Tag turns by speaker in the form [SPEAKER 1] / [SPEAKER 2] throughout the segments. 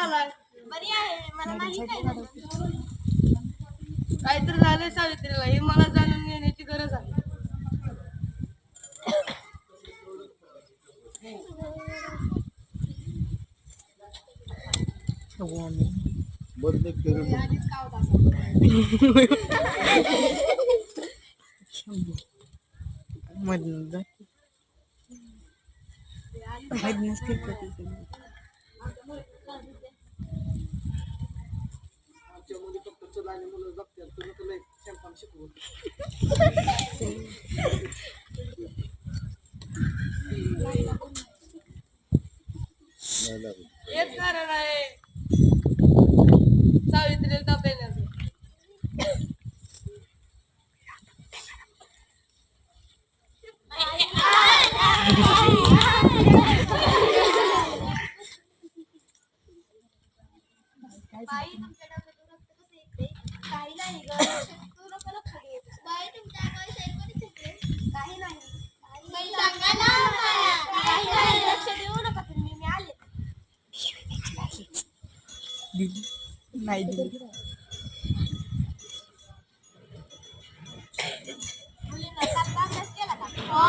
[SPEAKER 1] झालाय?
[SPEAKER 2] बरी आहे मला नाही काय झालं.
[SPEAKER 1] काहीतरी झालंय सावित्रीला, हे मला जाणून घेण्याची गरज आहे. हेच कारण आहे सावित्रीला ताप येण्याचं.
[SPEAKER 2] बाई तुमच्या डोक्यात रक्त कसं येते? काही नाही ग, तू नको लक्ष देऊ. बाई तुमच्या अंगावर शेण कोणी फेकले? काही नाही. काही सांगा ना मला. काही नाही, लक्ष देऊ नका तुम्ही, मी आले.
[SPEAKER 3] नाही दिली.
[SPEAKER 2] मुलींना सात अभ्यास केला का? हो.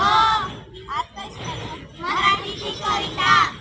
[SPEAKER 2] आज काय शिकायचं? मराठीची कविता.